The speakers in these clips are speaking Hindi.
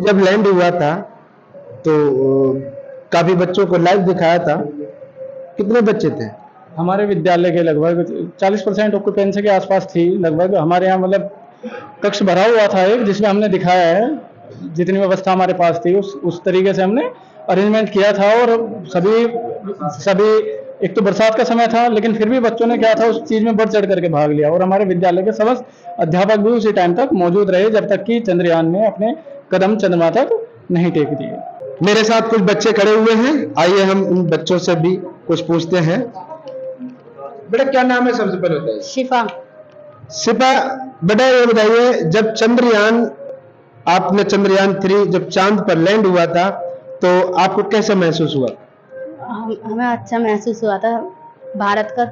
जब लैंड हुआ था तो काफी बच्चों को लाइव दिखाया था। कितने बच्चे थे? हमारे विद्यालय के लगभग 40% ऑक्यूपेंसी के आसपास थी लगभग। हमारे यहाँ मतलब कक्ष भरा हुआ था एक, जिसमें हमने दिखाया है जितनी व्यवस्था हमारे पास थी उस तरीके से हमने अरेंजमेंट किया था। और सभी सभी एक तो बरसात का समय था, लेकिन फिर भी बच्चों ने क्या था उस चीज में बढ़ चढ़ करके भाग लिया। और हमारे विद्यालय के समस्त अध्यापक भी उसी टाइम तक मौजूद रहे जब तक कि चंद्रयान में अपने कदम चंद्रमा तक नहीं टेक दिए। मेरे साथ कुछ बच्चे खड़े हुए हैं, आइए हम उन बच्चों से भी कुछ पूछते हैं। बेटा क्या नाम है सबसे पहले बताइए? शिफा। शिफा बेटा ये बताइए, जब चंद्रयान आपने चंद्रयान 3 जब चांद पर लैंड हुआ था तो आपको कैसा महसूस हुआ? हमें अच्छा महसूस हुआ था। भारत का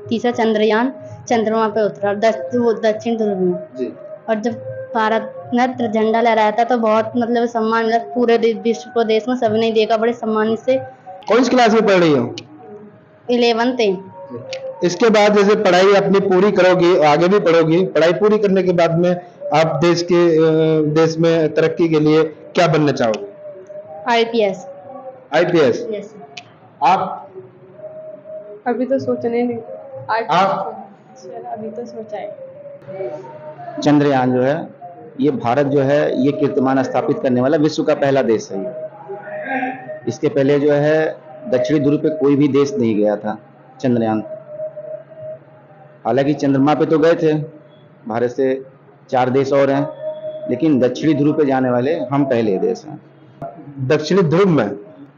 तीसरा चंद्रयान चंद्रमा पे उतरा दक्षिण ध्रुव में जी। और जब भारत ने झंडा लहराया था तो बहुत मतलब सम्मान मिला पूरे विश्व को, देश में सभी ने देखा बड़े सम्मान से। कौन सी क्लास में पढ़ रही हो? 11th। इसके बाद जैसे पढ़ाई अपनी पूरी करोगी, आगे भी पढ़ोगी, पढ़ाई पूरी करने के बाद में आप देश में तरक्की के लिए क्या बनना चाहोगे? IPS। IPS। यस। आप? अभी तो सोचने नहीं। आप? अभी तो सोचा है। चंद्रयान जो है ये भारत जो है ये कीर्तिमान स्थापित करने वाला विश्व का पहला देश है। इसके पहले जो है दक्षिणी ध्रुव पे कोई भी देश नहीं गया था चंद्रयान। हालांकि चंद्रमा पे तो गए थे, भारत से 4 देश और हैं, लेकिन दक्षिणी ध्रुव पे जाने वाले हम पहले देश हैं। दक्षिणी ध्रुव में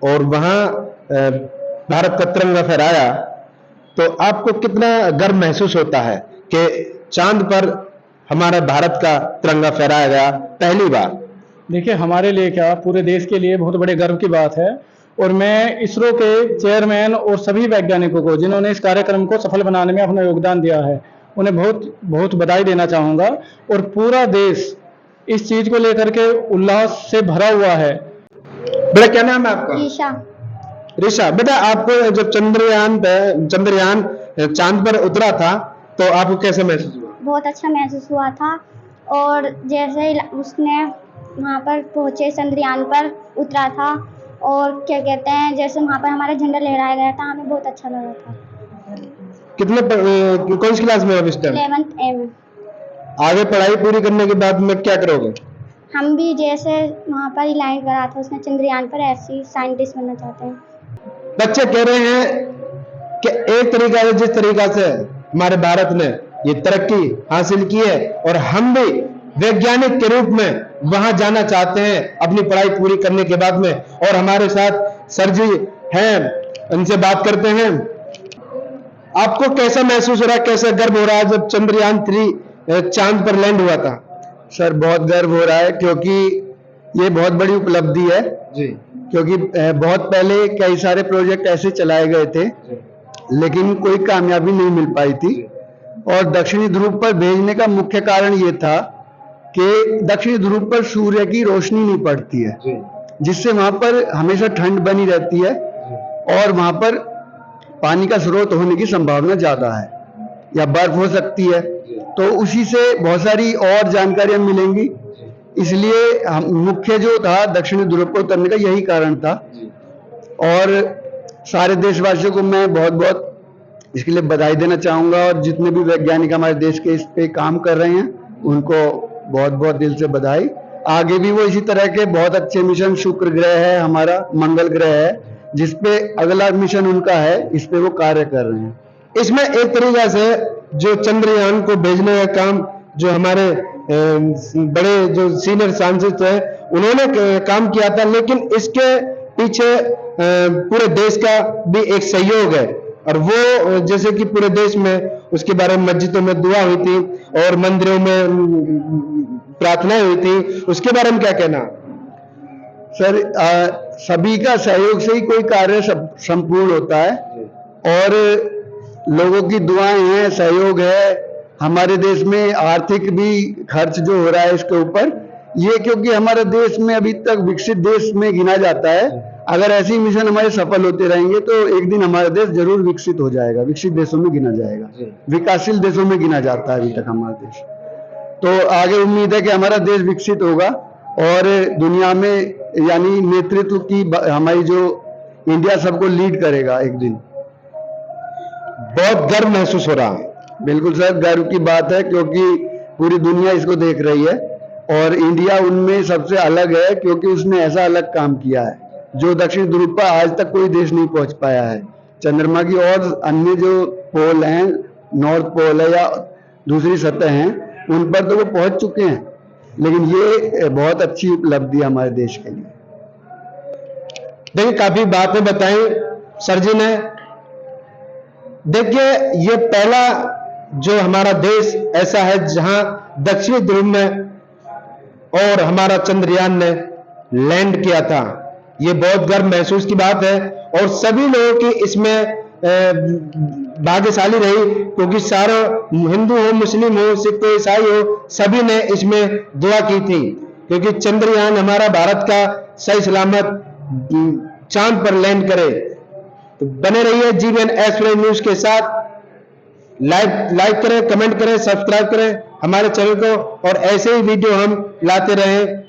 और वहां भारत का तिरंगा फहराया तो आपको कितना गर्व महसूस होता है कि चांद पर हमारा भारत का तिरंगा फहराया गया पहली बार? देखिए हमारे लिए क्या पूरे देश के लिए बहुत बड़े गर्व की बात है। और मैं इसरो के चेयरमैन और सभी वैज्ञानिकों को जिन्होंने इस कार्यक्रम को सफल बनाने में अपना योगदान दिया है उन्हें बहुत बहुत बधाई देना चाहूँगा। और पूरा देश इस चीज को लेकर के उल्लास से भरा हुआ है। बेटा क्या नाम है आपका? ईशा। ऋषा। बेटा आपको जब चंद्रयान चांद पर उतरा था तो आपको कैसे महसूस हुआ? बहुत अच्छा महसूस हुआ था। और जैसे उसने वहाँ पर पहुँचे चंद्रयान पर उतरा था और क्या कहते हैं जैसे वहाँ पर हमारा झंडा लहराया गया था, हमें बहुत अच्छा लगा था। कौन सी क्लास में हो इस टाइम? 11th A में। आगे पढ़ाई पूरी करने के बाद में क्या करोगे? हम भी जैसे वहाँ पर ही लैंड करा था उसने चंद्रयान पर, ऐसे ही साइंटिस्ट बनना चाहते हैं। बच्चे कह रहे हैं कि एक तरीका से जिस तरीका से हमारे भारत ने ये तरक्की हासिल की है और हम भी वैज्ञानिक के रूप में वहां जाना चाहते हैं अपनी पढ़ाई पूरी करने के बाद में। और हमारे साथ सर जी हैं, उनसे बात करते हैं। आपको कैसा महसूस हो रहा है, कैसा गर्व हो रहा है जब चंद्रयान 3 चांद पर लैंड हुआ था? सर बहुत गर्व हो रहा है क्योंकि ये बहुत बड़ी उपलब्धि है जी। क्योंकि बहुत पहले कई सारे प्रोजेक्ट ऐसे चलाए गए थे लेकिन कोई कामयाबी नहीं मिल पाई थी। और दक्षिणी ध्रुव पर भेजने का मुख्य कारण ये था कि दक्षिणी ध्रुव पर सूर्य की रोशनी नहीं पड़ती है जिससे वहां पर हमेशा ठंड बनी रहती है और वहां पर पानी का स्रोत होने की संभावना ज्यादा है या बर्फ हो सकती है, तो उसी से बहुत सारी और जानकारियां मिलेंगी। इसलिए मुख्य जो था दक्षिणी ध्रुव पर उतरने का यही कारण था। और सारे देशवासियों को मैं बहुत बहुत इसके लिए बधाई देना चाहूंगा और जितने भी वैज्ञानिक हमारे देश के इस पे काम कर रहे हैं उनको बहुत बहुत दिल से बधाई। आगे भी वो इसी तरह के बहुत अच्छे मिशन, शुक्र ग्रह है हमारा, मंगल ग्रह है जिसपे अगला मिशन उनका है, इस पे वो कार्य कर रहे हैं। इसमें एक तरीका से जो चंद्रयान को भेजने का काम जो हमारे बड़े जो सीनियर साइंटिस्ट हैं उन्होंने काम किया था, लेकिन इसके पीछे पूरे देश का भी एक सहयोग है। और वो जैसे कि पूरे देश में उसके बारे में मस्जिदों में दुआ हुई थी और मंदिरों में प्रार्थनाएं हुई थी, उसके बारे में क्या कहना? सर सभी का सहयोग से ही कोई कार्य संपूर्ण होता है और लोगों की दुआएं हैं, सहयोग है। हमारे देश में आर्थिक भी खर्च जो हो रहा है इसके ऊपर, ये क्योंकि हमारे देश में अभी तक विकसित देश में गिना जाता है। अगर ऐसी मिशन हमारे सफल होते रहेंगे तो एक दिन हमारा देश जरूर विकसित हो जाएगा, विकसित देशों में गिना जाएगा, विकासशील देशों में गिना जाता है अभी तक हमारा देश। तो आगे उम्मीद है कि हमारा देश विकसित होगा और दुनिया में यानी नेतृत्व की हमारी जो इंडिया सबको लीड करेगा एक दिन। बहुत गर्व महसूस हो रहा है। बिल्कुल सर, गर्व की बात है क्योंकि पूरी दुनिया इसको देख रही है और इंडिया उनमें सबसे अलग है क्योंकि उसने ऐसा अलग काम किया है जो दक्षिण ध्रुव पर आज तक कोई देश नहीं पहुंच पाया है। चंद्रमा की और अन्य जो पोल हैं, नॉर्थ पोल है या दूसरी सतह हैं, उन पर तो वो पहुंच चुके हैं, लेकिन ये बहुत अच्छी उपलब्धि है हमारे देश के लिए। देखिए, काफी बातें बताई सर जी ने। देखिए, ये पहला जो हमारा देश ऐसा है जहां दक्षिणी ध्रुव में और हमारा चंद्रयान ने लैंड किया था। ये बहुत गर्व महसूस की बात है और सभी लोगों की इसमें भाग्यशाली रही क्योंकि सारे हिंदू हो, मुस्लिम हो, सिख हो, ईसाई हो, सभी ने इसमें दुआ की थी क्योंकि चंद्रयान हमारा भारत का सही सलामत चांद पर लैंड करे। तो बने रहिए जीवन एक्सप्रेस न्यूज के साथ। लाइक करें, कमेंट करें, सब्सक्राइब करें हमारे चैनल को और ऐसे ही वीडियो हम लाते रहें।